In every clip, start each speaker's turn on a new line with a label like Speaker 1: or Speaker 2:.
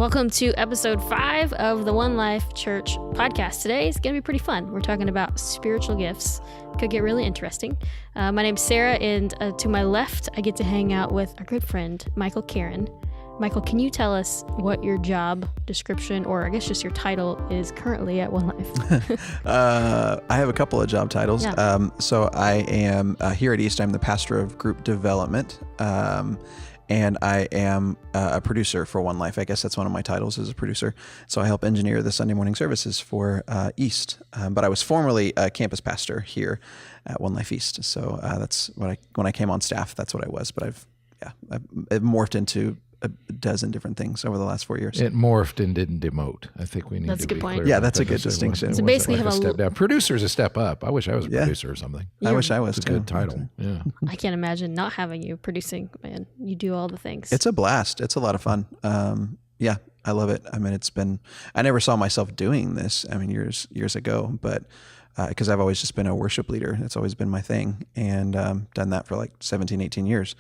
Speaker 1: Welcome to episode 5 of the One Life Church podcast. Today is going to be pretty fun. We're talking about spiritual gifts. Could get really interesting. My name's Sarah, and to my left, I get to hang out with our good friend, Michael Carron. Michael, can you tell us what your job description, or I guess just your title, is currently at One Life?
Speaker 2: I have a couple of job titles.
Speaker 1: Yeah.
Speaker 2: So I am here at East. I'm the pastor of group development. And I am a producer for One Life. I guess that's one of my titles, as a producer. So I help engineer the Sunday morning services for East. But I was formerly a campus pastor here at One Life East. So that's what when I came on staff, that's what I was. But I've morphed into a dozen different things over the last 4 years.
Speaker 3: It morphed and didn't demote. I think we need
Speaker 1: That's
Speaker 3: to
Speaker 1: a good
Speaker 3: be
Speaker 1: point.
Speaker 3: clear.
Speaker 2: Yeah, that's a good distinction.
Speaker 1: So basically
Speaker 3: like
Speaker 1: have
Speaker 3: a step down. Producer's a step up. I wish I was a producer or something.
Speaker 1: Yeah.
Speaker 2: I wish I was
Speaker 3: It's a
Speaker 2: too.
Speaker 3: good title. Yeah.
Speaker 1: I can't imagine not having you producing, man. You do all the things.
Speaker 2: It's a blast. It's a lot of fun. Yeah, I love it. I mean, I never saw myself doing this, years ago, but because I've always just been a worship leader. It's always been my thing, and done that for like 17, 18 years.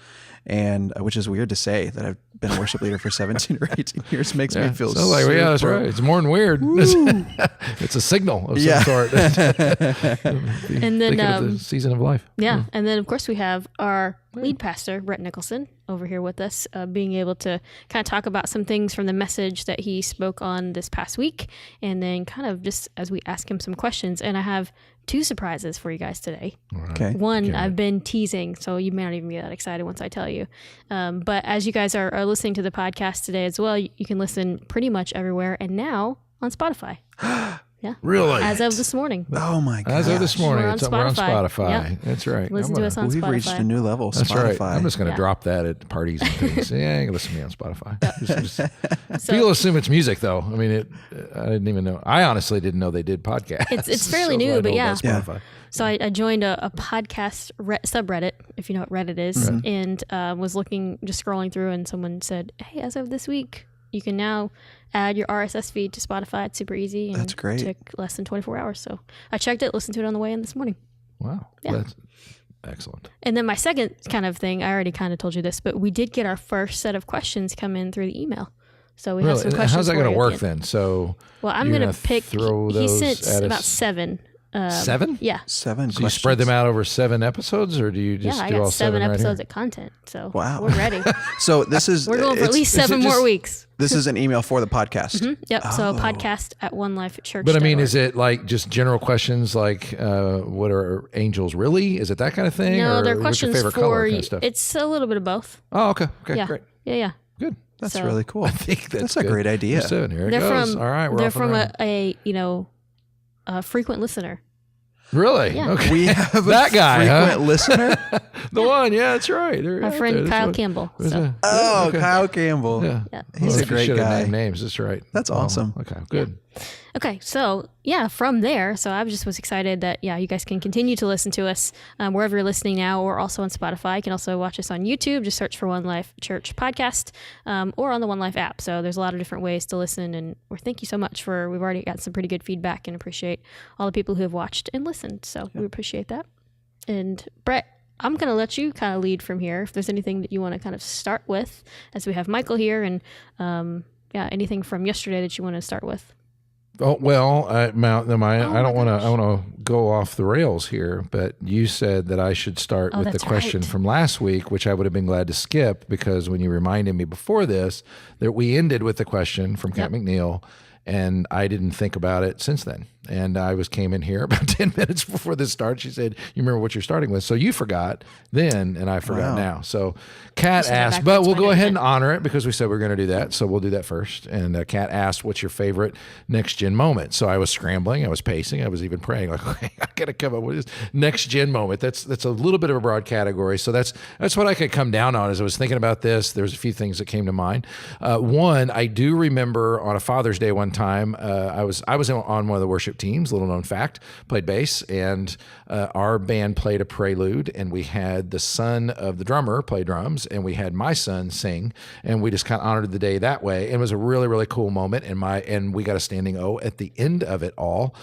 Speaker 2: And which is weird to say that I've been a worship leader for 17 or 18 years. Makes me feel
Speaker 3: so like, yeah, that's right. It's more than weird. It's a signal of some sort.
Speaker 1: And then
Speaker 3: the season of life.
Speaker 1: Yeah. And then, of course, we have our lead pastor, Bret Nicholson, over here with us, being able to kind of talk about some things from the message that he spoke on this past week. And then kind of just as we ask him some questions. And I have 2 surprises for you guys today.
Speaker 3: Right.
Speaker 2: Okay.
Speaker 1: One, I've been teasing, so you may not even be that excited once I tell you. But as you guys are listening to the podcast today as well, you can listen pretty much everywhere. And now on Spotify. Yeah.
Speaker 3: Really?
Speaker 1: As of this morning.
Speaker 2: Oh my God.
Speaker 3: As of this morning,
Speaker 1: We're on
Speaker 3: we're on
Speaker 1: Spotify.
Speaker 3: Spotify.
Speaker 1: Yep.
Speaker 3: That's right.
Speaker 1: Listen to us on
Speaker 2: We've
Speaker 1: Spotify.
Speaker 2: reached a new level.
Speaker 3: That's
Speaker 2: Spotify.
Speaker 3: right. I'm just going to drop that at parties and things. Yeah, you can listen to me on Spotify. People assume it's music, though. I mean, I didn't even know. I honestly didn't know they did podcasts.
Speaker 1: It's fairly
Speaker 3: So
Speaker 1: new,
Speaker 3: I
Speaker 1: but
Speaker 3: know
Speaker 1: yeah.
Speaker 3: about Spotify.
Speaker 1: So I joined a podcast subreddit, if you know what Reddit is, and was just scrolling through, and someone said, hey, as of this week, you can now add your RSS feed to Spotify. It's super easy. And
Speaker 2: That's great.
Speaker 1: It took less than 24 hours. So I checked it, listened to it on the way in this morning.
Speaker 3: Wow.
Speaker 1: Yeah.
Speaker 3: That's excellent.
Speaker 1: And then my second kind of thing, I already kind of told you this, but we did get our first set of questions come in through the email. So we have some questions.
Speaker 3: How's that going to work
Speaker 1: then?
Speaker 3: So
Speaker 1: Well, I'm
Speaker 3: you're
Speaker 1: going to pick.
Speaker 3: throw
Speaker 1: He
Speaker 3: those
Speaker 1: sent
Speaker 3: at
Speaker 1: about
Speaker 3: us?
Speaker 1: 7.
Speaker 3: 7?
Speaker 1: Yeah.
Speaker 2: 7
Speaker 3: So you spread them out over 7 episodes, or do you just
Speaker 1: I
Speaker 3: do all
Speaker 1: got 7
Speaker 3: right
Speaker 1: episodes
Speaker 3: here?
Speaker 1: of content. So
Speaker 2: Wow.
Speaker 1: we're ready.
Speaker 2: So this is
Speaker 1: We're going for at least 7 more weeks.
Speaker 2: This is an email for the podcast.
Speaker 1: Yep. So
Speaker 2: Oh.
Speaker 1: podcast at onelifechurch.
Speaker 3: But I mean, is it like just general questions like what are angels really? Is it that kind of thing?
Speaker 1: No,
Speaker 3: or
Speaker 1: they're
Speaker 3: what's your
Speaker 1: questions
Speaker 3: favorite color
Speaker 1: for
Speaker 3: kind
Speaker 1: you.
Speaker 3: of stuff?
Speaker 1: It's a little bit of both.
Speaker 3: Oh, okay. Okay,
Speaker 1: Yeah.
Speaker 3: great.
Speaker 1: Yeah.
Speaker 3: Good.
Speaker 2: That's
Speaker 1: So-
Speaker 2: really cool.
Speaker 3: I think that's
Speaker 2: a
Speaker 3: good.
Speaker 2: great idea.
Speaker 3: 7, here it
Speaker 1: They're
Speaker 3: goes.
Speaker 1: from.
Speaker 3: All right, we're
Speaker 1: they're
Speaker 3: off and
Speaker 1: from
Speaker 3: running.
Speaker 1: a frequent listener.
Speaker 3: Really?
Speaker 1: Yeah.
Speaker 3: Okay.
Speaker 2: We have
Speaker 3: That guy, huh?
Speaker 2: frequent listener.
Speaker 3: The one, yeah, that's right. They're
Speaker 1: Our
Speaker 3: out
Speaker 1: friend
Speaker 3: there. That's
Speaker 1: Kyle
Speaker 3: what-
Speaker 1: Campbell.
Speaker 3: there's
Speaker 1: So.
Speaker 3: a-
Speaker 2: Oh,
Speaker 3: okay.
Speaker 2: Kyle Campbell.
Speaker 3: Yeah.
Speaker 1: Yeah.
Speaker 2: He's
Speaker 3: Well,
Speaker 2: a
Speaker 3: if you
Speaker 2: great
Speaker 3: should have
Speaker 2: guy.
Speaker 3: named names. That's right.
Speaker 2: That's
Speaker 3: Well,
Speaker 2: awesome.
Speaker 3: Okay, good.
Speaker 1: Okay, so yeah, from there, so I just was excited that you guys can continue to listen to us wherever you're listening now, or also on Spotify. You can also watch us on YouTube. Just search for One Life Church Podcast, or on the One Life app. So there's a lot of different ways to listen, and thank you so much we've already got some pretty good feedback, and appreciate all the people who have watched and listened. So we appreciate that. And Bret, I'm going to let you kind of lead from here. If there's anything that you want to kind of start with, as we have Michael here, and anything from yesterday that you want to start with.
Speaker 3: Oh well, I don't want to.
Speaker 1: gosh.
Speaker 3: I want to go off the rails here, but you said that I should start with the
Speaker 1: that's
Speaker 3: question
Speaker 1: right.
Speaker 3: from last week, which I would have been glad to skip because when you reminded me before this that we ended with the question from Kat McNeil, and I didn't think about it since then. And I came in here about 10 minutes before this started. She said, "You remember what you're starting with?" So you forgot then, and I forgot now. So Kat asked, but we'll go ahead and honor it because we said we're going to do that. So we'll do that first. And Kat asked, "What's your favorite next gen moment?" So I was scrambling, I was pacing, I was even praying, like, okay, I got to come up with this next gen moment. That's a little bit of a broad category. So that's what I could come down on. As I was thinking about this, there's a few things that came to mind. One, I do remember on a Father's Day one time, I was on one of the worship worship teams, little known fact, played bass, and our band played a prelude, and we had the son of the drummer play drums, and we had my son sing, and we just kind of honored the day that way. It was a really, really cool moment, and we got a standing O at the end of it all,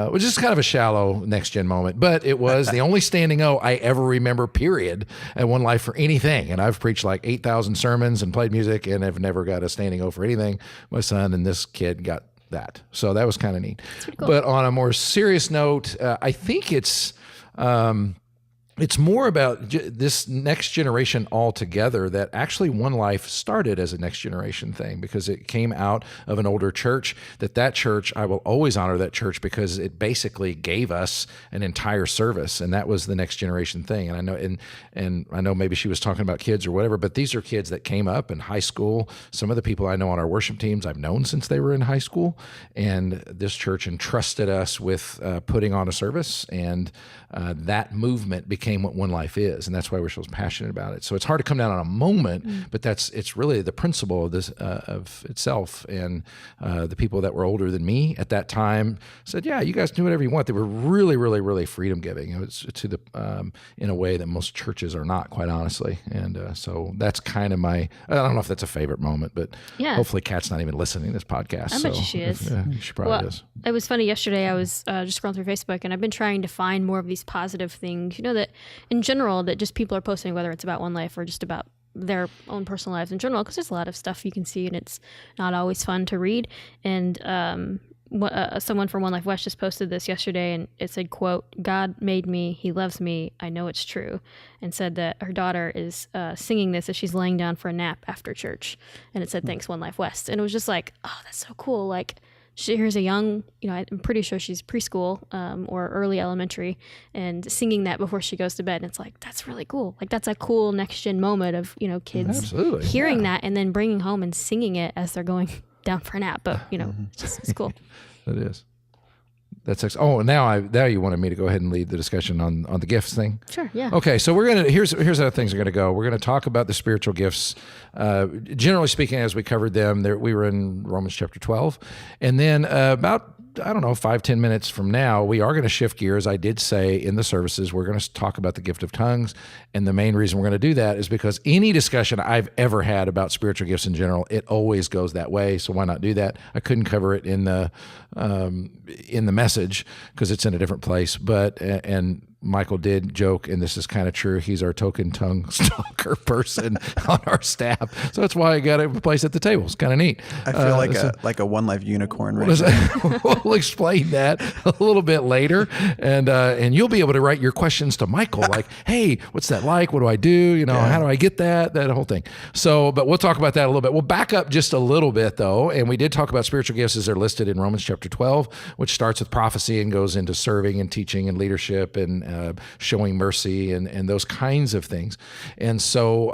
Speaker 3: which is kind of a shallow next gen moment, but it was the only standing O I ever remember, period, at One Life for anything. And I've preached like 8,000 sermons and played music, and I've never got a standing O for anything. My son and this kid got that. So that was kind of neat. Cool. But on a more serious note, I think it's more about this next generation altogether, that actually One Life started as a next generation thing because it came out of an older church. That church, I will always honor that church because it basically gave us an entire service, and that was the next generation thing. And I know, and I know maybe she was talking about kids or whatever, but these are kids that came up in high school. Some of the people I know on our worship teams I've known since they were in high school, and this church entrusted us with putting on a service, and that movement became what One Life is, and that's why we're so passionate about it. So it's hard to come down on a moment, but it's really the principle of this of itself. And the people that were older than me at that time said, "Yeah, you guys do whatever you want." They were really, really, really freedom giving. It was to the in a way that most churches are not, quite honestly. And so that's kind of my. I don't know if that's a favorite moment, but hopefully, Kat's not even listening to this podcast.
Speaker 1: I bet she is.
Speaker 3: She probably is.
Speaker 1: It was funny yesterday. I was just scrolling through Facebook, and I've been trying to find more of these positive things. That in general, that just people are posting, whether it's about One Life or just about their own personal lives in general, because there's a lot of stuff you can see, and it's not always fun to read. And someone from One Life West just posted this yesterday, and it said, quote, "God made me, he loves me, I know it's true," and said that her daughter is singing this as she's laying down for a nap after church. And it said, "Thanks, One Life West." And it was just like, oh, that's so cool. Like, here's a young, I'm pretty sure she's preschool or early elementary, and singing that before she goes to bed. And it's like, that's really cool. Like, that's a cool next gen moment of, kids hearing that and then bringing home and singing it as they're going down for a nap. But, it's cool.
Speaker 3: It is. That's excellent. Oh, now you wanted me to go ahead and lead the discussion on the gifts thing.
Speaker 1: Sure. Yeah.
Speaker 3: Okay. So here's how things are going to go. We're going to talk about the spiritual gifts. Generally speaking, as we covered them, we were in Romans chapter 12, and then about 5-10 minutes from now, we are going to shift gears. I did say in the services, we're going to talk about the gift of tongues. And the main reason we're going to do that is because any discussion I've ever had about spiritual gifts in general, it always goes that way. So why not do that? I couldn't cover it in the message because it's in a different place. And Michael did joke, and this is kind of true, he's our token tongue stalker person on our staff. So that's why I got a place at the table. It's kind of neat.
Speaker 2: I feel like a One Life unicorn right now.
Speaker 3: We'll explain that a little bit later. And you'll be able to write your questions to Michael, like, hey, what's that like? What do I do? How do I get that whole thing. So, but we'll talk about that a little bit. We'll back up just a little bit, though. And we did talk about spiritual gifts as they're listed in Romans chapter 12, which starts with prophecy and goes into serving and teaching and leadership and showing mercy and those kinds of things. And so,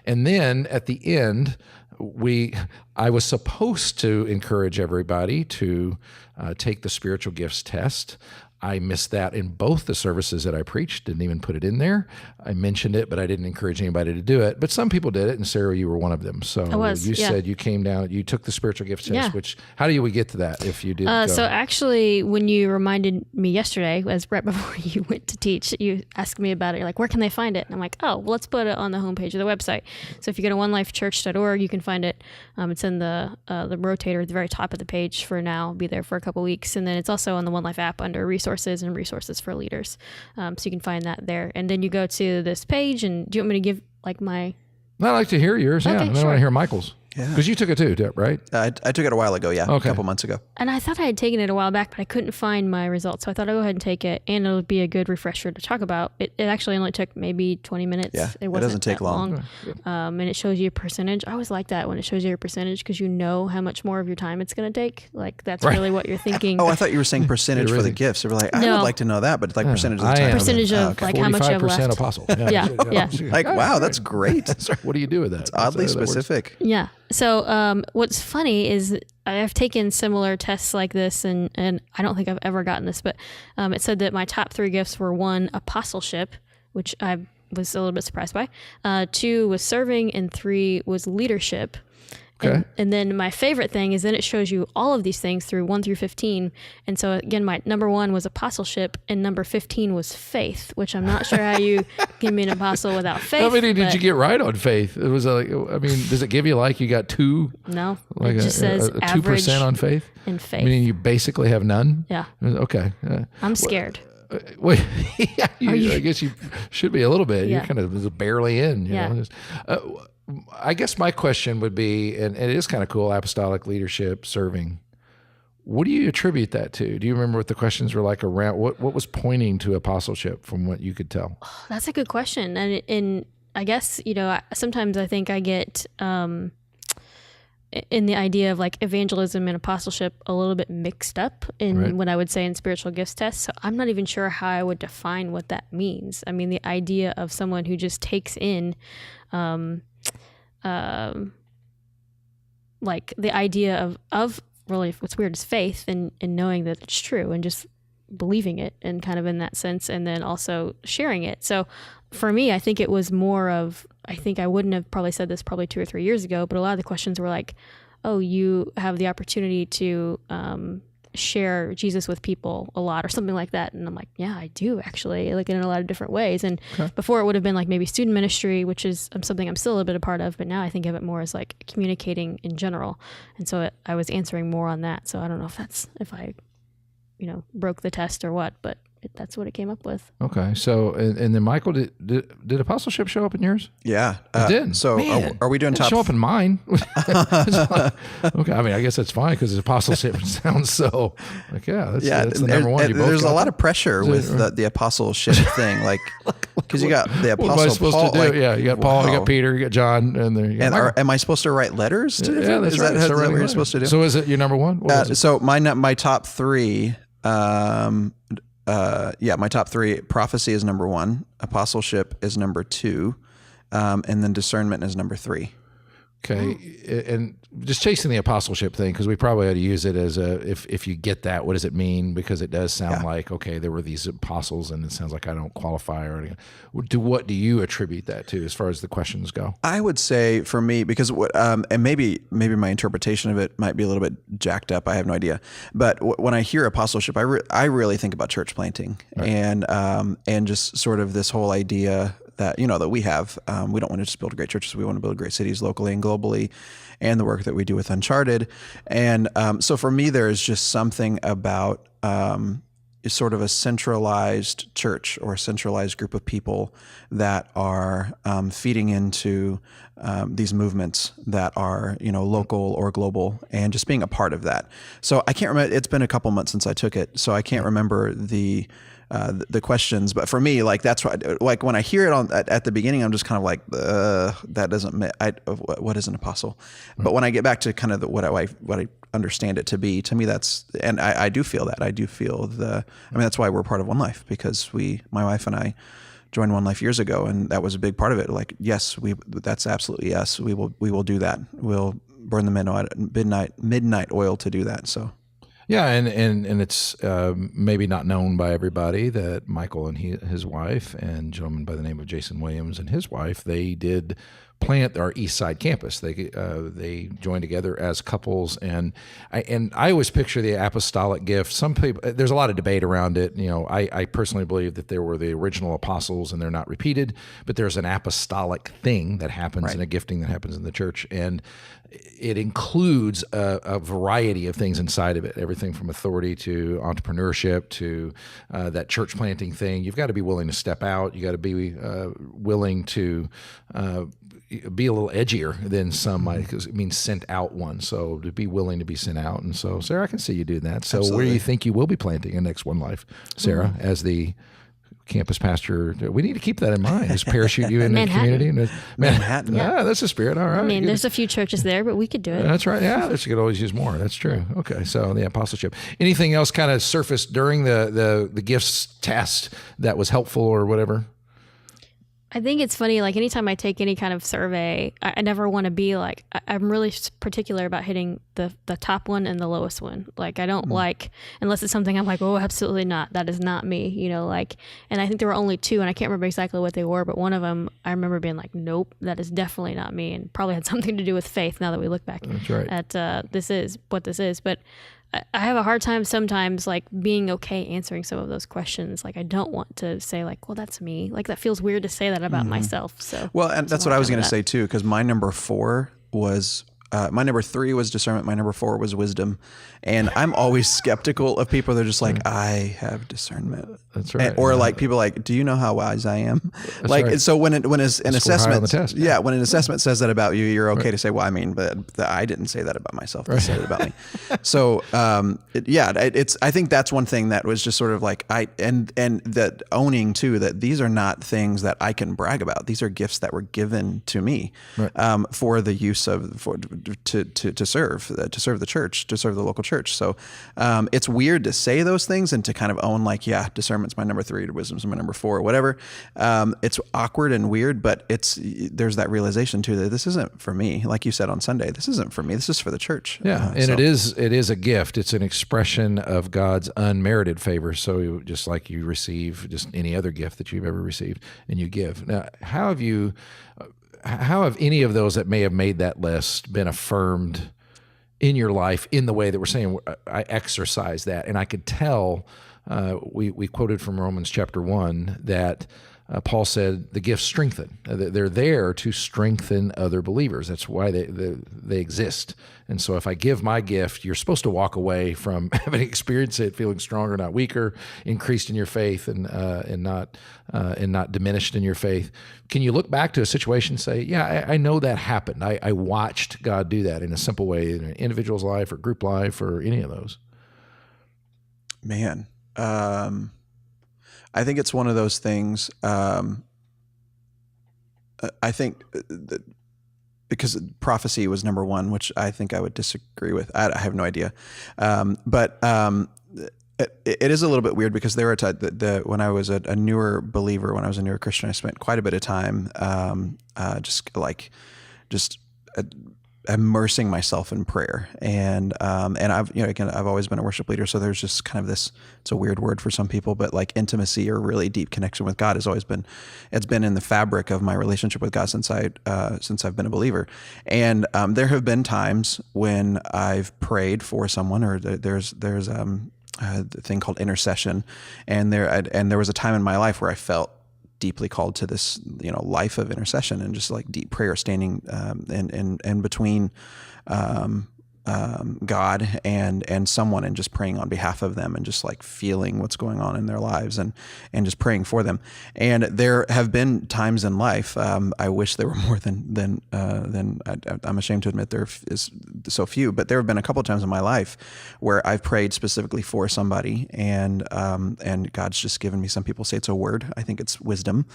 Speaker 3: and then at the end, I was supposed to encourage everybody to take the spiritual gifts test. I missed that in both the services that I preached, didn't even put it in there. I mentioned it, but I didn't encourage anybody to do it. But some people did it, and Sarah, you were one of them. So you said you came down, you took the spiritual gifts test, which, how do we get to that if you did go?
Speaker 1: So actually, when you reminded me yesterday, as right before you went to teach, you asked me about it. You're like, where can they find it? And I'm like, oh, well, let's put it on the homepage of the website. So if you go to onelifechurch.org, you can find it. It's in the rotator at the very top of the page for now. It'll be there for a couple weeks. And then it's also on the One Life app under resources and resources for leaders. So you can find that there. And then you go to this page, and do you want me to give like my...
Speaker 3: I'd like to hear yours,
Speaker 1: okay,
Speaker 3: and then I want to hear Michael's. Because you took it too, right?
Speaker 2: I took it a while ago, a couple months ago.
Speaker 1: And I thought I had taken it a while back, but I couldn't find my results. So I thought I'd go ahead and take it, and it'll be a good refresher to talk about. It actually only took maybe 20 minutes.
Speaker 2: Yeah,
Speaker 1: it doesn't
Speaker 2: take long.
Speaker 1: And it shows you a percentage. I always like that when it shows you your percentage, because you know how much more of your time it's going to take. Like, that's really what you're thinking.
Speaker 2: Oh, I thought you were saying percentage for the gifts. They were like, I would like to know that, but it's like percentage of the time.
Speaker 1: Percentage of like how much you have left.
Speaker 3: 45% apostle.
Speaker 1: Yeah.
Speaker 2: Like, wow, that's great.
Speaker 3: What do you do with that?
Speaker 2: It's oddly specific.
Speaker 1: Yeah. So what's funny is I've taken similar tests like this, and I don't think I've ever gotten this, but it said that my top 3 gifts were 1, apostleship, which I was a little bit surprised by. 2 was serving, and 3 was leadership. And then my favorite thing is then it shows you all of these things through 1 through 15. And so again, my number 1 was apostleship and number 15 was faith, which I'm not sure how you can be an apostle without faith.
Speaker 3: How many did you get right on faith? It was like, I mean, does it give you like you got 2?
Speaker 1: No,
Speaker 3: like
Speaker 1: it just says
Speaker 3: a 2%
Speaker 1: average
Speaker 3: on faith?
Speaker 1: in faith.
Speaker 3: Meaning you basically have none?
Speaker 1: Yeah.
Speaker 3: Okay.
Speaker 1: I'm scared.
Speaker 3: Wait, yeah, I guess you should be a little bit.
Speaker 1: Yeah.
Speaker 3: You're kind of barely in. You know? I guess my question would be, and it is kind of cool, apostolic leadership, serving. What do you attribute that to? Do you remember what the questions were like around? What was pointing to apostleship from what you could tell?
Speaker 1: Oh, that's a good question. And I guess, sometimes I think I get in the idea of like evangelism and apostleship a little bit mixed up in what I would say in spiritual gifts tests. So I'm not even sure how I would define what that means. I mean, the idea of someone who just takes in like the idea of really what's weird is faith and knowing that it's true and just believing it and kind of in that sense, and then also sharing it. So for me, I think it was more of, I think I wouldn't have probably said this probably 2 or 3 years ago, but a lot of the questions were like, oh, you have the opportunity to share Jesus with people a lot or something like that. And I'm like, yeah, I do actually, like in a lot of different ways. And before it would have been like maybe student ministry, which is something I'm still a bit a part of, but now I think of it more as like communicating in general. And so I was answering more on that. So I don't know if I broke the test or what, but that's what it came up with.
Speaker 3: Okay. So, and then Michael, did apostleship show up in yours?
Speaker 2: Yeah.
Speaker 3: It did.
Speaker 2: So are we doing
Speaker 3: it
Speaker 2: top?
Speaker 3: Show up in mine. Okay. I mean, I guess that's fine because apostleship sounds so like, that's the number one.
Speaker 2: There's a lot of pressure with the apostleship thing, like because you got the apostle
Speaker 3: what am I supposed
Speaker 2: Paul.
Speaker 3: to do?
Speaker 2: Like,
Speaker 3: yeah, you got Paul, you got Peter, you got John, and then
Speaker 2: am I supposed to write letters to different?
Speaker 3: Yeah, that's right.
Speaker 2: Is that what you're supposed to do?
Speaker 3: So is it your number one?
Speaker 2: So my top 3. My top 3: prophecy is number 1, apostleship is number 2, and then discernment is number 3.
Speaker 3: Okay, and just chasing the apostleship thing, because we probably ought to use it as if you get that, what does it mean? Because it does sound like, okay, there were these apostles, and it sounds like I don't qualify or anything. What do you attribute that to as far as the questions go?
Speaker 2: I would say for me, because and maybe my interpretation of it might be a little bit jacked up. I have no idea. But when I hear apostleship, I really think about church planting and just sort of this whole idea that that we have. We don't want to just build great churches. We want to build great cities locally and globally, and the work that we do with Uncharted. And so for me, there is just something about sort of a centralized church or a centralized group of people that are feeding into these movements that are local or global, and just being a part of that. So I can't remember. It's been a couple months since I took it, so I can't remember the questions, but for me, like that's why, like when I hear it at the beginning, I'm just kind of like, that doesn't. What is an apostle? But when I get back to kind of what I understand it to be, to me that's, and I do feel that. I do feel that's why we're part of One Life, because my wife and I joined One Life years ago, and that was a big part of it. Like, yes, that's absolutely yes. We will do that. We'll burn the midnight oil to do that. So.
Speaker 3: Yeah, and it's maybe not known by everybody that Michael and his wife, and a gentleman by the name of Jason Williams and his wife, they did plant our East Side campus. They joined together as couples, and I always picture the apostolic gift. Some people, there's a lot of debate around it. I personally believe that there were the original apostles and they're not repeated, but there's an apostolic thing that happens and a gifting that happens in the church, and it includes a variety of things inside of it, everything from authority to entrepreneurship to that church planting thing. You've got to be willing to step out. You got to be willing to be a little edgier than some might, because it means sent out one. So to be willing to be sent out. And so, Sarah, I can see you do that. So Absolutely. Where do you think you will be planting in next One Life, Sarah, as the campus pastor? We need to keep that in mind. Just parachute you in the community. Manhattan. Yeah, that's the spirit. All right.
Speaker 1: I mean, there's a few churches there, but we could do it.
Speaker 3: That's right. Yeah, you could always use more. That's true. Okay, so the apostleship. Anything else kind of surfaced during the gifts test that was helpful or whatever?
Speaker 1: I think it's funny, like anytime I take any kind of survey, I never want to be like, I'm really particular about hitting the top one and the lowest one. Like I don't like, unless it's something I'm like, oh, absolutely not. That is not me, you know, like, and I think there were only two and I can't remember exactly what they were, but one of them, I remember being like, nope, that is definitely not me, and probably had something to do with faith now that we look back at this is what this is. But I have a hard time sometimes like being okay answering some of those questions. Like I don't want to say like, well, that's me. Like that feels weird to say that about myself. So
Speaker 2: well, and that's what I was going to say too, because my number 4 was my number 3 was discernment. My number 4 was wisdom. And I'm always skeptical of people that are just like, I have discernment.
Speaker 3: That's right.
Speaker 2: Or like people like, do you know how wise I am?
Speaker 3: That's
Speaker 2: like,
Speaker 3: right.
Speaker 2: so when an assessment, when an
Speaker 3: Yeah.
Speaker 2: assessment says that about you, you're okay to say, well, I mean, but I didn't say that about myself. They said it about me. So, I think that's one thing that was just sort of like, and that owning too, that these are not things that I can brag about. These are gifts that were given to me, for the use of, to serve the church, to serve the local church. So it's weird to say those things and to kind of own like, yeah, discernment's my number 3, wisdom's my number 4, whatever. It's awkward and weird, but there's that realization too that this isn't for me. Like you said on Sunday, this isn't for me. This is for the church.
Speaker 3: Yeah, and it is a gift. It's an expression of God's unmerited favor. So just like you receive just any other gift that you've ever received, and you give. Now, how have any of those that may have made that list been affirmed in your life in the way that we're saying I exercise that? And I could tell, we quoted from Romans chapter 1 that Paul said the gifts strengthen. They're there to strengthen other believers. That's why they exist. And so if I give my gift, you're supposed to walk away from having experienced it feeling stronger, not weaker, increased in your faith, and not diminished in your faith. Can you look back to a situation and say, yeah, I know that happened. I watched God do that in a simple way in an individual's life or group life or any of those?
Speaker 2: Man, I think it's one of those things. I think that because prophecy was number 1, which I think I would disagree with. I have no idea. But it is a little bit weird because there were when I was a newer believer, when I was a newer Christian, I spent quite a bit of time just immersing myself in prayer, and I've always been a worship leader, so there's just kind of this, it's a weird word for some people, but like intimacy or really deep connection with God has always been, it's been in the fabric of my relationship with God since I've been a believer. And there have been times when I've prayed for someone, or there's a thing called intercession, and there was a time in my life where I felt deeply called to this, life of intercession and just like deep prayer, standing in between God and someone, and just praying on behalf of them, and just like feeling what's going on in their lives, and just praying for them. And there have been times in life, I wish there were more than I'm ashamed to admit there is so few, but there have been a couple of times in my life where I've prayed specifically for somebody, and God's just given me, some people say it's a word, I think it's wisdom,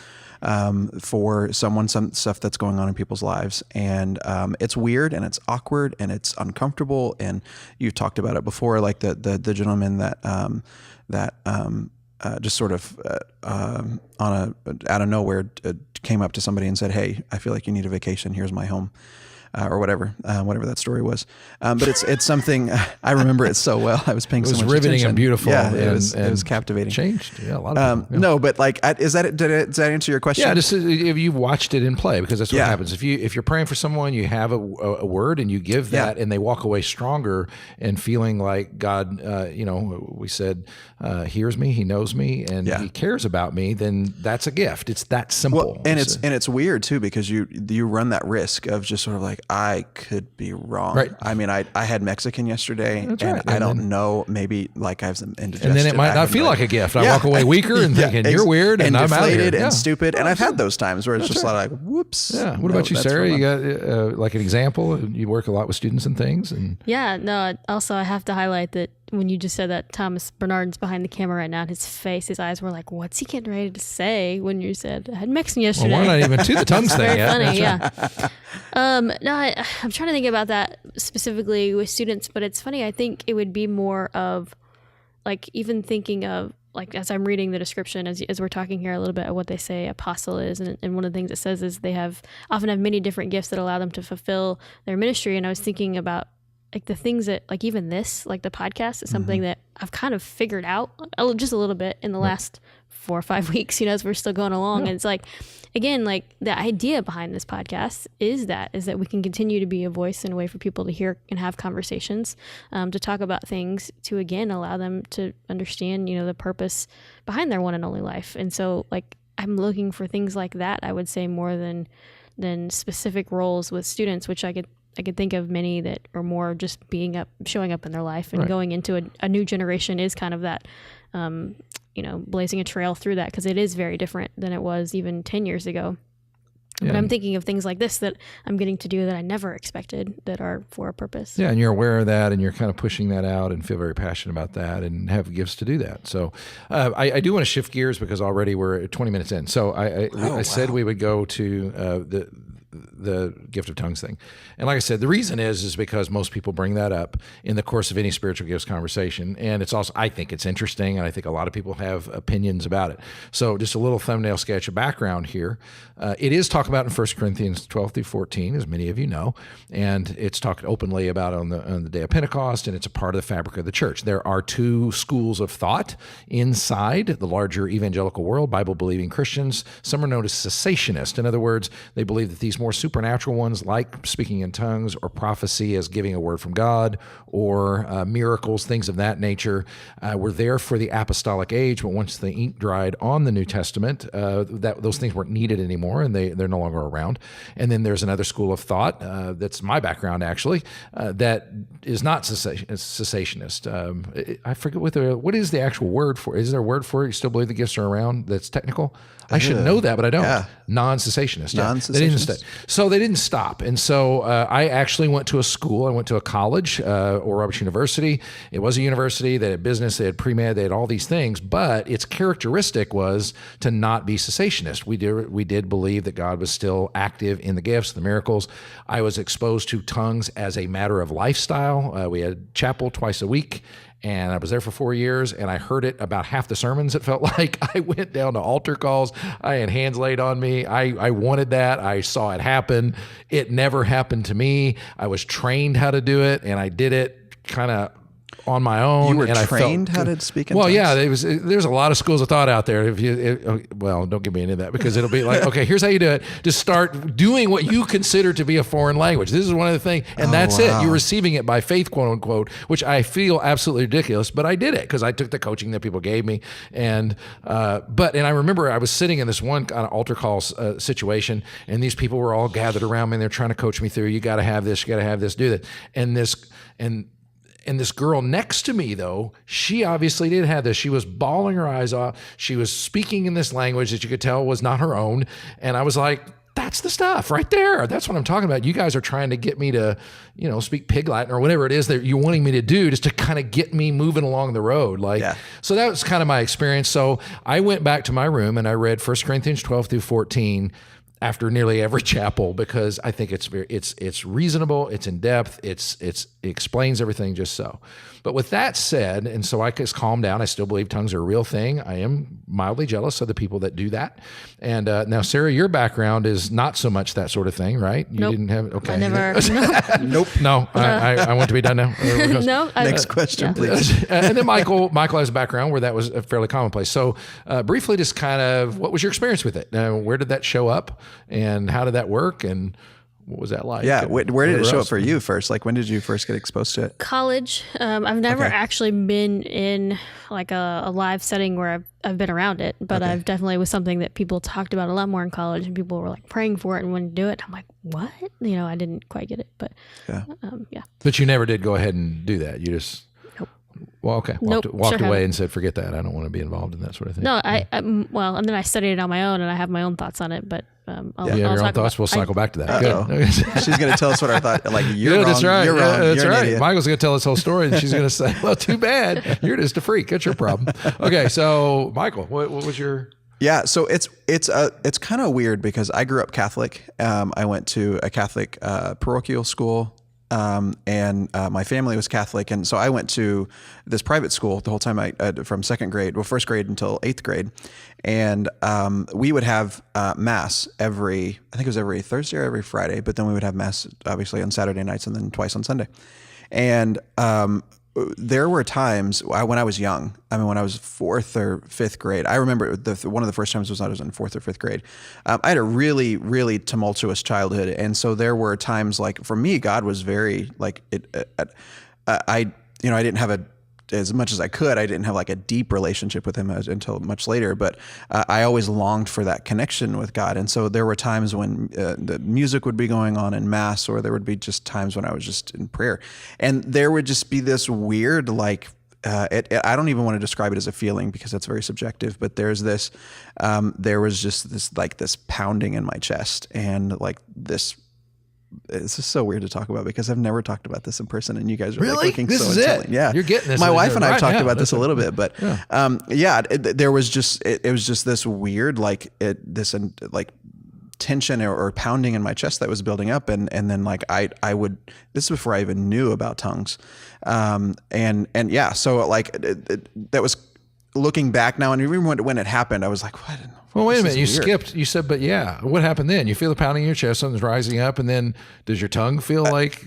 Speaker 2: for someone, some stuff that's going on in people's lives. And it's weird, and it's awkward, and it's uncomfortable. And you've talked about it before, like the gentleman that just sort of out of nowhere came up to somebody and said, "Hey, I feel like you need a vacation. Here's my home." Or whatever that story was. But it's something, I remember it so well. I was paying so much attention. It was riveting
Speaker 3: and beautiful.
Speaker 2: Yeah, it was captivating.
Speaker 3: Changed. Yeah, a lot of people. Yeah.
Speaker 2: No, but like, does that answer your question?
Speaker 3: Yeah, just if you've watched it in play, because that's what happens. If you're praying for someone, you have a word and you give that, and they walk away stronger and feeling like God, we said, hears me, He knows me, and He cares about me, then that's a gift. It's that simple.
Speaker 2: Well, and it's weird too, because you run that risk of just sort of like, I could be wrong.
Speaker 3: Right.
Speaker 2: I mean, I had Mexican yesterday,
Speaker 3: That's
Speaker 2: and
Speaker 3: right.
Speaker 2: I don't know, maybe like I have some indigestion.
Speaker 3: And then it might not feel like a gift. I walk away weaker and thinking, you're weird, and I'm out here.
Speaker 2: Deflated and stupid. And I've had those times where it's just like, whoops.
Speaker 3: Yeah. What about you, Sarah? You got like an example? You work a lot with students and things.
Speaker 1: Yeah, no, also I have to highlight that when you just said that, Thomas Bernard's behind the camera right now, and his eyes were like, what's he getting ready to say when you said, I had Mexican yesterday?
Speaker 3: Well, we're not even to the tongues thing yet.
Speaker 1: Very funny, yeah. No, I'm trying to think about that specifically with students, but it's funny. I think it would be more of like even thinking of like as I'm reading the description, as we're talking here a little bit of what they say apostle is, and one of the things it says is they often have many different gifts that allow them to fulfill their ministry. And I was thinking about like the things that, like even this, like the podcast is something that I've kind of figured out just a little bit in the last 4 or 5 weeks, as we're still going along. And it's like, again, like the idea behind this podcast is that we can continue to be a voice and a way for people to hear and have conversations, to talk about things, to again, allow them to understand, the purpose behind their one and only life. And so like, I'm looking for things like that, I would say, more than specific roles with students, which I could think of many that are more just showing up in their life and going into a new generation is kind of that, blazing a trail through that, because it is very different than it was even 10 years ago. Yeah. But I'm thinking of things like this that I'm getting to do that I never expected that are for a purpose. Yeah, and you're aware of that, and you're kind of pushing that out and feel very passionate about that and have gifts to do that. So I do want to shift gears because already we're 20 minutes in. So I said we would go to the gift of tongues thing. And like I said, the reason is because most people bring that up in the course of any spiritual gifts conversation. And it's also, I think it's interesting, and I think a lot of people have opinions about it. So just a little thumbnail sketch of background here. It is talked about in 1 Corinthians 12 through 14, as many of you know, and it's talked openly about on the day of Pentecost, and it's a part of the fabric of the church. There are two schools of thought inside the larger evangelical world, Bible-believing Christians. Some are known as cessationists. In other words, they believe that these more supernatural ones, like speaking in tongues or prophecy as giving a word from God, or miracles, things of that nature, were there for the apostolic age, but once the ink dried on the New Testament, those things weren't needed anymore, and they're no longer around. And then there's another school of thought, that's my background actually, that is not cessationist. I forget what is the actual word for it. Is there a word for it? You still believe the gifts are around? That's technical? I should know that, but I don't. Yeah. Non-cessationist. Non-cessationist. So they didn't stop. And so I actually went to a school. I went to a college, Oral Roberts University. It was a university. They had business. They had pre-med. They had all these things. But its characteristic was to not be cessationist. We did believe that God was still active in the gifts, the miracles. I was exposed to tongues as a matter of lifestyle. We had chapel twice a week. And I was there for 4 years, and I heard it about half the sermons, it felt like. I went down to altar calls. I had hands laid on me. I wanted that. I saw it happen. It never happened to me. I was trained how to do it, and I did it kind of on my own.
Speaker 2: You were
Speaker 1: and
Speaker 2: trained how to speak in tongues?
Speaker 1: Well, yeah, there's a lot of schools of thought out there. Well, don't get me into that, because it'll be like, okay, here's how you do it. Just start doing what you consider to be a foreign language. This is one of the things, and that's it. You're receiving it by faith, quote unquote, which I feel absolutely ridiculous, but I did it because I took the coaching that people gave me. And I remember I was sitting in this one kind of altar call situation, and these people were all gathered around me, and they're trying to coach me through, you got to have this, do that. And this girl next to me, though, she obviously did have this. She was bawling her eyes out. She was speaking in this language that you could tell was not her own. And I was like, that's the stuff right there. That's what I'm talking about. You guys are trying to get me to, speak Pig Latin or whatever it is that you're wanting me to do, just to kind of get me moving along the road. So that was kind of my experience. So I went back to my room and I read 1 Corinthians 12 through 14 after nearly every chapel, because I think it's reasonable, it's in depth, it explains everything just so. But with that said, and so I just calmed down. I still believe tongues are a real thing. I am mildly jealous of the people that do that. And now, Sarah, your background is not so much that sort of thing, right? You didn't have, okay. I never.
Speaker 2: Nope.
Speaker 3: No, I want to be done now.
Speaker 1: No.
Speaker 2: Next question, please.
Speaker 3: And then Michael has a background where that was fairly commonplace. So briefly, just kind of, what was your experience with it? Where did that show up, and how did that work, and what was that like?
Speaker 2: Yeah, where did it show up for you first? Like, when did you first get exposed to it?
Speaker 1: College. I've never actually been in like a live setting where I've been around it, but I've definitely was something that people talked about a lot more in college, and people were like praying for it and wanted to do it. I'm like, what? I didn't quite get it, but yeah.
Speaker 3: But you never did go ahead and do that. You just. Well, okay. Walked away and said, forget that. I don't want to be involved in that sort of thing.
Speaker 1: No, and then I studied it on my own, and I have my own thoughts on it, but I'll
Speaker 3: your own thoughts. We'll cycle back to that.
Speaker 2: Good. She's going to tell us what our thought. Like, you're wrong.
Speaker 3: That's right.
Speaker 2: You're wrong.
Speaker 3: That's
Speaker 2: you're
Speaker 3: right. Michael's going to tell this whole story, and she's going to say, "Well, too bad. You're just a freak. That's your problem." Okay, so Michael, what was your?
Speaker 2: Yeah, so it's kind of weird because I grew up Catholic. I went to a Catholic parochial school and my family was Catholic. And so I went to this private school the whole time from first grade until 8th grade. And we would have Mass I think it was every Thursday or every Friday, but then we would have Mass obviously on Saturday nights and then twice on Sunday. And there were times when I was young, when I was 4th or 5th grade, I remember one of the first times was I was in 4th or 5th grade. I had a really, really tumultuous childhood. And so there were times like, for me, God was very like, I didn't have as much as I could, I didn't have like a deep relationship with him until much later, but I always longed for that connection with God. And so there were times when the music would be going on in Mass, or there would be just times when I was just in prayer. And there would just be this weird, like, I don't even want to describe it as a feeling because that's very subjective, but there was just this pounding in my chest, and like this. It's just so weird to talk about because I've never talked about this in person, and you guys are
Speaker 3: really
Speaker 2: like looking
Speaker 3: this
Speaker 2: so
Speaker 3: is
Speaker 2: intently.
Speaker 3: it.
Speaker 2: Yeah,
Speaker 3: you're getting this.
Speaker 2: My wife and I have talked about
Speaker 3: this
Speaker 2: a little bit, but there was just it was just this weird like tension or pounding in my chest that was building up, and then like I would, this is before I even knew about tongues, so like that was looking back now, and even when it happened, I was like, what?
Speaker 3: Well, wait a minute. You skipped. You said, but yeah. What happened then? You feel the pounding in your chest, something's rising up, and then does your tongue feel like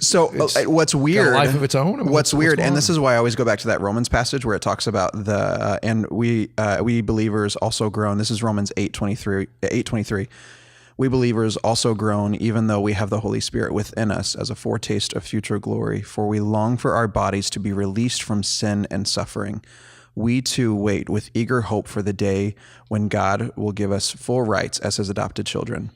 Speaker 2: what's weird?
Speaker 3: Got a life of its own.
Speaker 2: What's weird, and this is why I always go back to that Romans passage where it talks about and we believers also groan. This is Romans 8:23. We believers also groan, even though we have the Holy Spirit within us as a foretaste of future glory. For we long for our bodies to be released from sin and suffering. We too wait with eager hope for the day when God will give us full rights as his adopted children.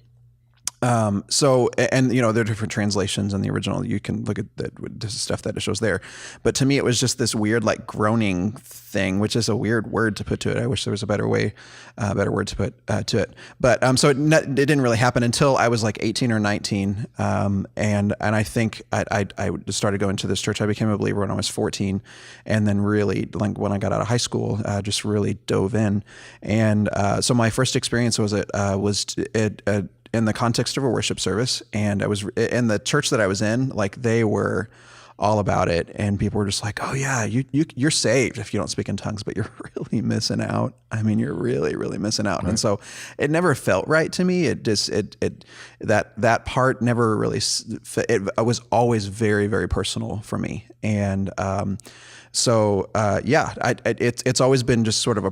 Speaker 2: There are different translations in the original. You can look at the stuff that it shows there. But to me, it was just this weird, like groaning thing, which is a weird word to put to it. I wish there was a better word to put to it. But so it didn't really happen until I was like 18 or 19. And I think I started going to this church. I became a believer when I was 14, and then really, like when I got out of high school, just really dove in. And so my first experience was in the context of a worship service, and I was in the church that I was in, like they were all about it, and people were just like, oh yeah, you're saved if you don't speak in tongues, but you're really missing out. I mean, you're really, really missing out. Right. And so it never felt right to me. That part never really, it was always very, very personal for me. And, it's always been just sort of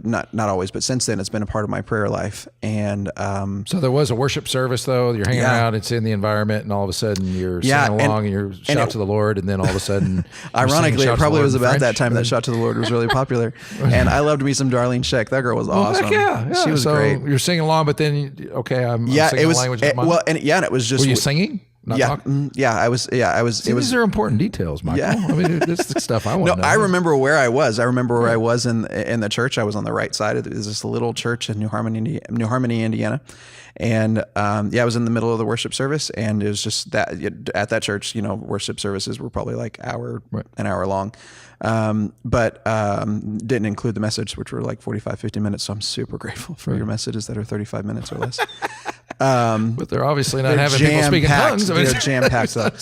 Speaker 2: not always, but since then it's been a part of my prayer life. And
Speaker 3: so there was a worship service though. You're hanging out, it's in the environment, and all of a sudden you're singing along and you're shout to the Lord, and then all of a sudden,
Speaker 2: ironically, it probably was about that time that Shout to the Lord was really popular. And I loved me some Darlene Scheck. That girl was awesome.
Speaker 3: Yeah,
Speaker 2: she was great.
Speaker 3: You're singing along, but then I'm singing
Speaker 2: it was
Speaker 3: language of mine.
Speaker 2: and it was just.
Speaker 3: Were you singing?
Speaker 2: I was.
Speaker 3: These are important details, Michael.
Speaker 2: Yeah.
Speaker 3: I mean, this is the stuff I want to know.
Speaker 2: I remember where I was. I remember where I was in the church. I was on the right side. It was this little church in New Harmony, Indiana. And I was in the middle of the worship service, and it was just that at that church, worship services were probably like an hour long. But didn't include the message, which were like 45, 50 minutes. So I'm super grateful for your messages that are 35 minutes or less.
Speaker 3: But they're obviously not having people speaking tongues.
Speaker 2: They're jam-packed up.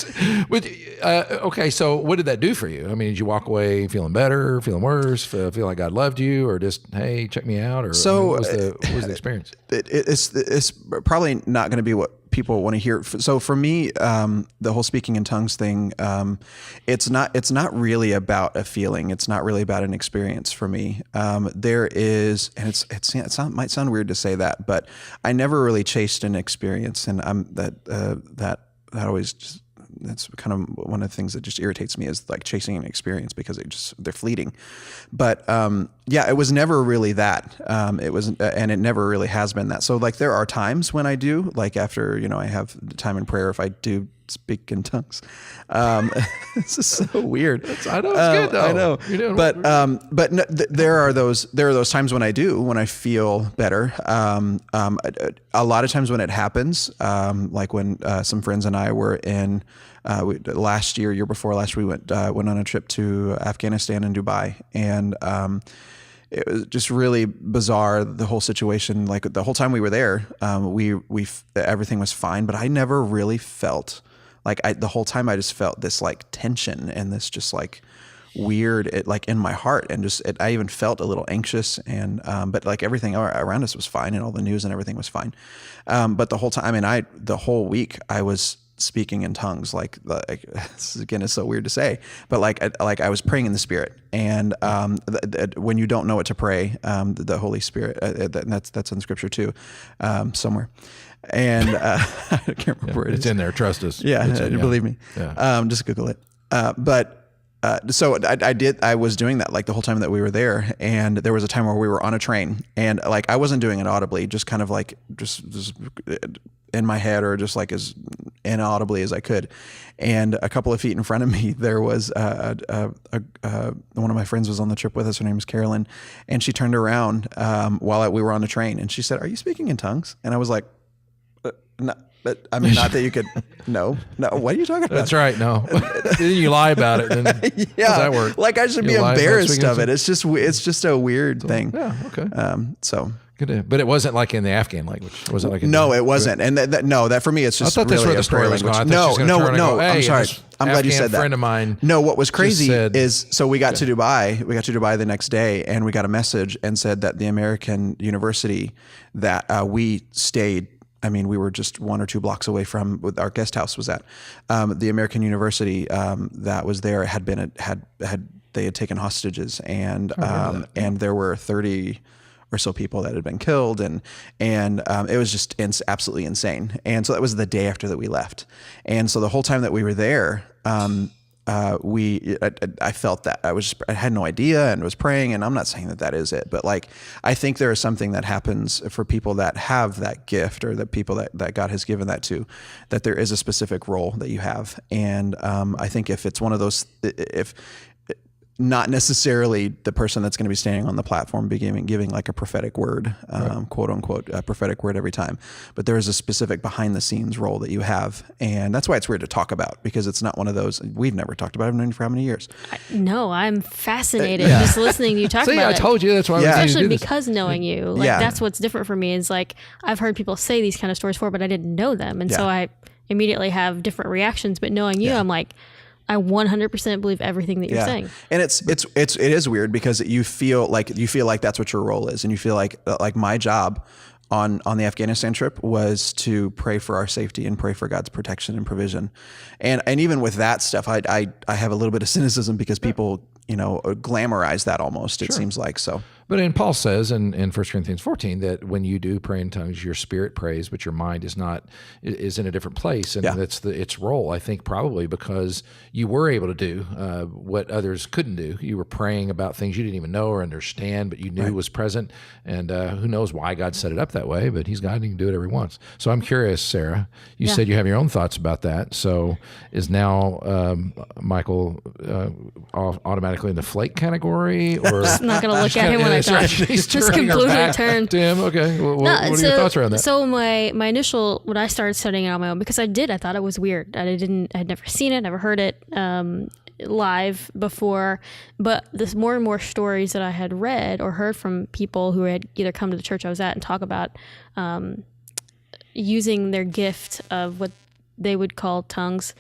Speaker 3: Okay, so what did that do for you? I mean, did you walk away feeling better, feeling worse, feel like God loved you, or just, hey, check me out? Or what was the experience?
Speaker 2: It's probably not going to be what people want to hear. So for me, the whole speaking in tongues thing, it's not really about a feeling. It's not really about an experience for me. There is, and it might sound weird to say that, but I never really chased an experience, and that always just, that's kind of one of the things that just irritates me is like chasing an experience because they're fleeting. But it was never really that. It was, and it never really has been that. So like there are times when I do, like after I have the time in prayer, if I do speak in tongues. This is so weird.
Speaker 3: I know it's good though.
Speaker 2: I know, but no, there are those times when I feel better. A lot of times when it happens, like when some friends and I were in year before last, we went on a trip to Afghanistan and Dubai, and it was just really bizarre, the whole situation. Like the whole time we were there, we everything was fine, but I never really felt like the whole time I just felt this like tension and this just like weird, like in my heart, and I even felt a little anxious, and but like everything around us was fine, and all the news and everything was fine. But the whole time, the whole week I was speaking in tongues, like this again is so weird to say, but like I was praying in the Spirit, and when you don't know what to pray, the Holy Spirit, that's in Scripture too, somewhere. And I can't remember where it is.
Speaker 3: It's in there. Trust us.
Speaker 2: Yeah, believe me.
Speaker 3: Yeah.
Speaker 2: Just Google it. So I was doing that like the whole time that we were there, and there was a time where we were on a train, and like I wasn't doing it audibly, just kind of like just in my head, or just like as inaudibly as I could. And a couple of feet in front of me, there was one of my friends was on the trip with us. Her name was Carron, and she turned around while we were on the train, and she said, "Are you speaking in tongues?" And I was like, "No." But I mean, not that you could. No. What are you talking about?
Speaker 3: That's right. No, you lie about it. Then
Speaker 2: yeah,
Speaker 3: how does that work?
Speaker 2: Like I should be embarrassed of it. It's just a weird thing.
Speaker 3: Yeah. Okay.
Speaker 2: So.
Speaker 3: Good. But it wasn't like in the Afghan language. Was it like?
Speaker 2: No, it wasn't. And that for me, it's just.
Speaker 3: I thought that's where the story was going.
Speaker 2: No. I'm sorry. I'm glad you said that.
Speaker 3: Friend of mine.
Speaker 2: No, what was crazy is so we got to Dubai. We got to Dubai the next day, and we got a message and said that the American university that we stayed. I mean, we were just 1 or 2 blocks away from where our guest house was at. The American university that was there they had taken hostages, and there were 30 or so people that had been killed, and it was just absolutely insane. And so that was the day after that we left, and so the whole time that we were there. I felt that I had no idea and was praying, and I'm not saying that is it, but like, I think there is something that happens for people that have that gift, or that people that God has given that to, that there is a specific role that you have. And, I think if it's one of those, if not necessarily the person that's going to be standing on the platform giving like a prophetic word, quote unquote, a prophetic word every time, but there is a specific behind the scenes role that you have. And that's why it's weird to talk about, because it's not one of those, we've never talked about it. I've known you for how many years?
Speaker 1: No, I'm fascinated just listening to you talk about it.
Speaker 3: I told you that's why.
Speaker 1: Especially because knowing you, like that's what's different for me, is like, I've heard people say these kind of stories before, but I didn't know them. And so I immediately have different reactions, but knowing you, I'm like, I 100% believe everything that you're saying.
Speaker 2: And it is weird, because you feel like that's what your role is. And you feel like my job on the Afghanistan trip was to pray for our safety and pray for God's protection and provision. And even with that stuff, I have a little bit of cynicism, because people, glamorize that almost, it seems like. So.
Speaker 3: But Paul says in 1 Corinthians 14 that when you do pray in tongues, your spirit prays, but your mind is in a different place. And that's its role, I think, probably because you were able to do what others couldn't do. You were praying about things you didn't even know or understand, but you knew was present. And who knows why God set it up that way, but he's God and he can do it every once. So I'm curious, Sarah, you said you have your own thoughts about that. So is now Michael automatically in the flake category? Or
Speaker 1: I'm not going to look at him when I talk. Just completely turned.
Speaker 3: Damn, okay. What are your thoughts around that?
Speaker 1: So my initial, when I started studying it on my own, because I thought it was weird. I'd never seen it, never heard it live before. But there's more and more stories that I had read or heard from people who had either come to the church I was at and talk about using their gift of what they would call tongues.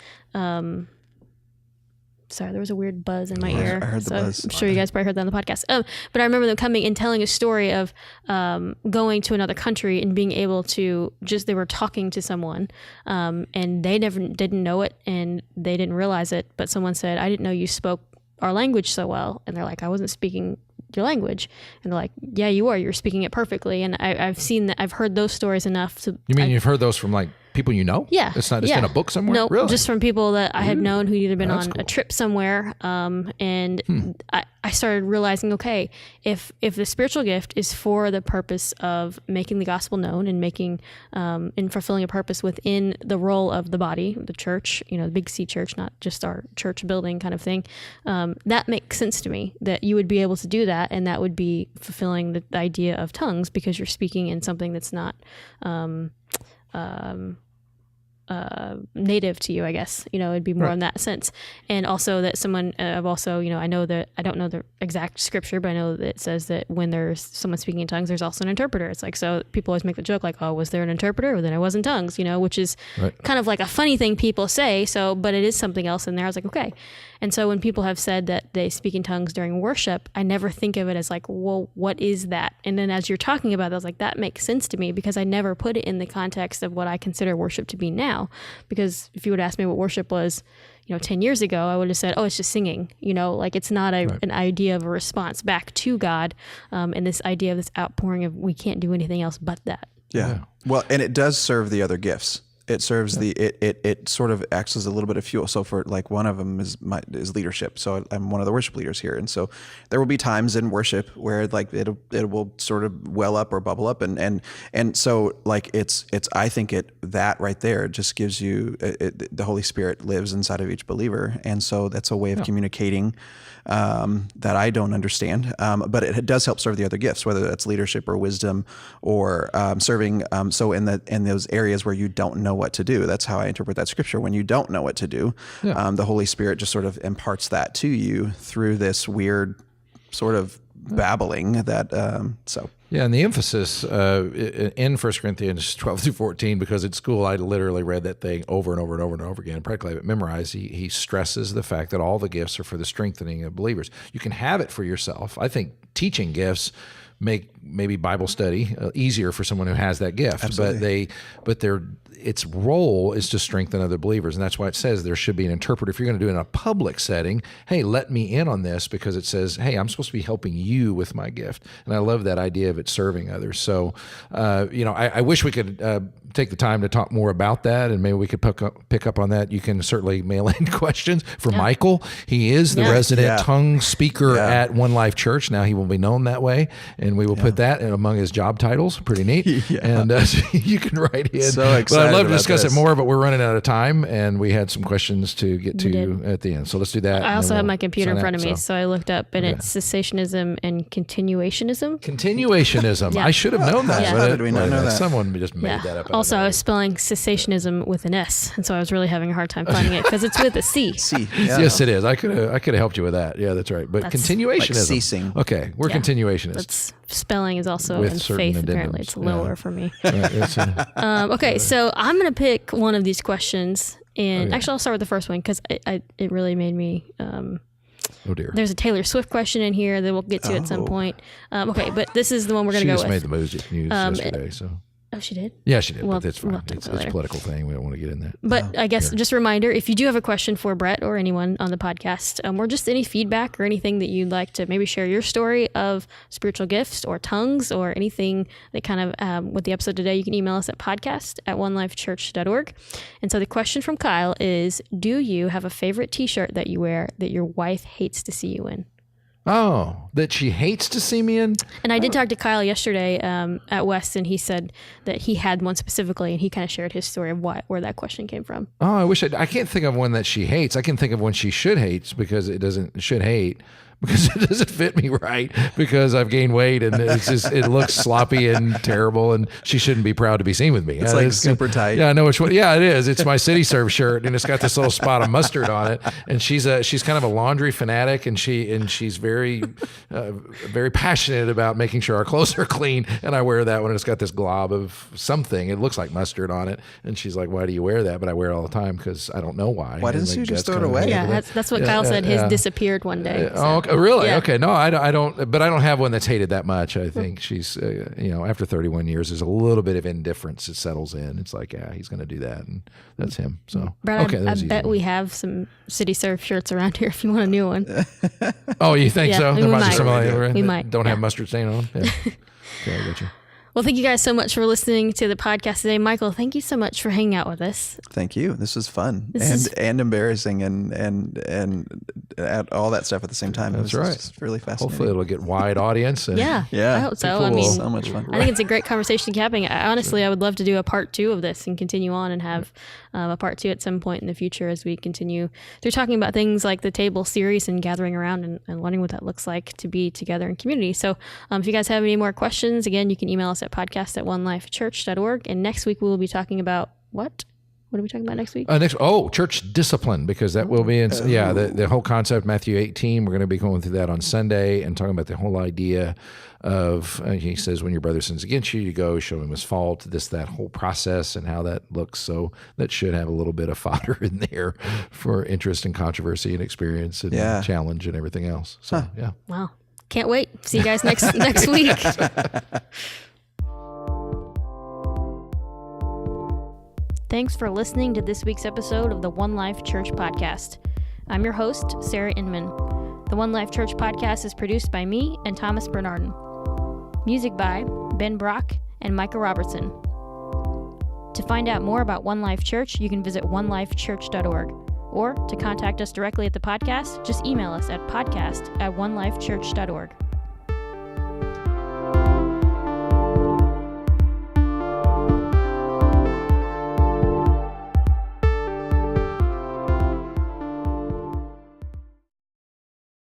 Speaker 1: Sorry, there was a weird buzz in my ear.
Speaker 2: I heard the buzz.
Speaker 1: I'm sure you guys probably heard that on the podcast. But I remember them coming and telling a story of going to another country and being able to they were talking to someone and they didn't know it and they didn't realize it. But someone said, "I didn't know you spoke our language so well." And they're like, "I wasn't speaking your language." And they're like, "Yeah, you are. You're speaking it perfectly." And I've seen that. I've heard those stories enough to.
Speaker 3: You mean you've heard those from like people you know?
Speaker 1: Yeah.
Speaker 3: It's not just in a book somewhere?
Speaker 1: No,
Speaker 3: really?
Speaker 1: just from people that I had known who'd either been on a trip somewhere. And I started realizing, okay, if the spiritual gift is for the purpose of making the gospel known and making, and fulfilling a purpose within the role of the body, the church, the big C church, not just our church building kind of thing, that makes sense to me that you would be able to do that. And that would be fulfilling the idea of tongues, because you're speaking in something that's not, native to you, I guess. It'd be more in that sense. And also that someone, I've also, I know that I don't know the exact scripture, but I know that it says that when there's someone speaking in tongues, there's also an interpreter. It's like, so people always make the joke like, oh, was there an interpreter? Well, then I was in tongues, which is kind of like a funny thing people say. So, but it is something else in there. I was like, okay. And so when people have said that they speak in tongues during worship, I never think of it as like, well, what is that? And then as you're talking about it, I was like, that makes sense to me because I never put it in the context of what I consider worship to be now. Because if you would ask me what worship was, 10 years ago, I would have said, oh, it's just singing, like it's not an idea of a response back to God. And this idea of this outpouring of we can't do anything else but that.
Speaker 2: Yeah. Well, and it does serve the other gifts. It serves it sort of acts as a little bit of fuel. So for like one of them is leadership. So I'm one of the worship leaders here. And so there will be times in worship where like it will sort of well up or bubble up. And so like it's I think that right there just gives you, the Holy Spirit lives inside of each believer. And so that's a way of communicating that I don't understand. But it does help serve the other gifts, whether that's leadership or wisdom or serving. So in those areas where you don't know what to do, that's how I interpret that scripture. When you don't know what to do, the Holy Spirit just sort of imparts that to you through this weird sort of babbling that,
Speaker 3: Yeah, and the emphasis in 1 Corinthians 12 through 14, because at school I literally read that thing over and over and over and over again, and practically have it memorized. He stresses the fact that all the gifts are for the strengthening of believers. You can have it for yourself. I think teaching gifts make maybe Bible study easier for someone who has that gift.
Speaker 2: Absolutely.
Speaker 3: But its role is to strengthen other believers, and that's why it says there should be an interpreter. If you're going to do it in a public setting, hey, let me in on this, because it says, hey, I'm supposed to be helping you with my gift, and I love that idea of it serving others. So, I wish we could take the time to talk more about that, and maybe we could pick up on that. You can certainly mail in questions for Michael. He is the resident tongue speaker at One Life Church. Now he will be known that way, and we will put that in among his job titles. Pretty neat. And so you can write in.
Speaker 2: So excited.
Speaker 3: I'd love to discuss it more, but we're running out of time, and we had some questions to get to at the end. So let's do that.
Speaker 1: I also have my computer in front of me, so I looked up, and it's cessationism and continuationism.
Speaker 3: Continuationism. I should have known that.
Speaker 2: How did we not know that?
Speaker 3: Someone just made that up.
Speaker 1: Also, I was spelling cessationism with an S, and so I was really having a hard time finding it because it's with a C.
Speaker 2: C.
Speaker 3: Yes, it is. I could have helped you with that. Yeah, that's right. But continuationism.
Speaker 2: Like ceasing.
Speaker 3: Okay, we're continuationists.
Speaker 1: That's spelling is also
Speaker 3: With
Speaker 1: in
Speaker 3: certain
Speaker 1: faith.
Speaker 3: addendums.
Speaker 1: Apparently, it's lower for me.
Speaker 3: Right,
Speaker 1: Okay, so I'm going to pick one of these questions, and actually I'll start with the first one because it really made me.
Speaker 3: Oh dear.
Speaker 1: There's a Taylor Swift question in here that we'll get to at some point. Okay, but this is the one we're going to go with.
Speaker 3: She just made the news yesterday, so.
Speaker 1: Oh, she did?
Speaker 3: Yeah, she did,
Speaker 1: Well,
Speaker 3: but it's fine.
Speaker 1: we'll
Speaker 3: It's a political thing. We don't want to get in that.
Speaker 1: But I guess just a reminder, if you do have a question for Bret or anyone on the podcast, or just any feedback or anything that you'd like to maybe share your story of spiritual gifts or tongues or anything that kind of with the episode today, you can email us at podcast@onelifechurch.org. And so the question from Kyle is, do you have a favorite t-shirt that you wear that your wife hates to see you in?
Speaker 3: Oh, that she hates to see me in?
Speaker 1: And I did talk to Kyle yesterday at West, and he said that he had one specifically, and he kind of shared his story of where that question came from.
Speaker 3: Oh, I wish I can't think of one that she hates. I can think of one she should hate because it should hate because it doesn't fit me right because I've gained weight and it looks sloppy and terrible, and she shouldn't be proud to be seen with me.
Speaker 2: It's like super tight.
Speaker 3: Yeah, I know which one. Yeah, it is. It's my City Serve shirt, and it's got this little spot of mustard on it. And she's kind of a laundry fanatic, and she's very very passionate about making sure our clothes are clean. And I wear that when it's got this glob of something. It looks like mustard on it, and she's like, "Why do you wear that?" But I wear it all the time because I don't know why.
Speaker 2: Why didn't you just throw it away?
Speaker 1: Yeah, that's what Kyle said. His disappeared one day. So.
Speaker 3: Oh, okay. Really?
Speaker 1: Yeah.
Speaker 3: Okay. No, I don't. But I don't have one that's hated that much. I think she's, after 31 years, there's a little bit of indifference that settles in. It's like, yeah, he's going to do that, and that's him. So,
Speaker 1: Brad,
Speaker 3: okay,
Speaker 1: I bet we have some City Serve shirts around here if you want a new one.
Speaker 3: Oh, you think so? There might be some
Speaker 1: we
Speaker 3: that
Speaker 1: might.
Speaker 3: don't have mustard stain on. Yeah. Okay, I got you.
Speaker 1: Well, thank you guys so much for listening to the podcast today. Michael, thank you so much for hanging out with us.
Speaker 2: Thank you. This was fun and embarrassing and all that stuff at the same time.
Speaker 3: That's
Speaker 2: it was
Speaker 3: right.
Speaker 2: Just really fascinating.
Speaker 3: Hopefully it'll get wide audience. And
Speaker 1: yeah, I hope so.
Speaker 3: Cool.
Speaker 1: I mean,
Speaker 2: so much fun.
Speaker 1: I think it's a great conversation to keep happening. Honestly, I would love to do a part 2 of this and continue on and have a part 2 at some point in the future as we continue through talking about things like the table series and gathering around and learning what that looks like to be together in community. So if you guys have any more questions, again, you can email us at podcast@onelifechurch.org. And next week we will be talking about what? What are we talking about next week?
Speaker 3: Church discipline, because that will be in, the whole concept, Matthew 18. We're going to be going through that on Sunday and talking about the whole idea of, he says, when your brother sins against you, you go show him his fault, that whole process and how that looks. So that should have a little bit of fodder in there for interest and controversy and experience and challenge and everything else. So,
Speaker 1: Wow. Can't wait. See you guys next week. Thanks for listening to this week's episode of the One Life Church Podcast. I'm your host, Sarah Inman. The One Life Church Podcast is produced by me and Thomas Bernardin. Music by Ben Brock and Micah Robertson. To find out more about One Life Church, you can visit onelifechurch.org. Or to contact us directly at the podcast, just email us at podcast@onelifechurch.org.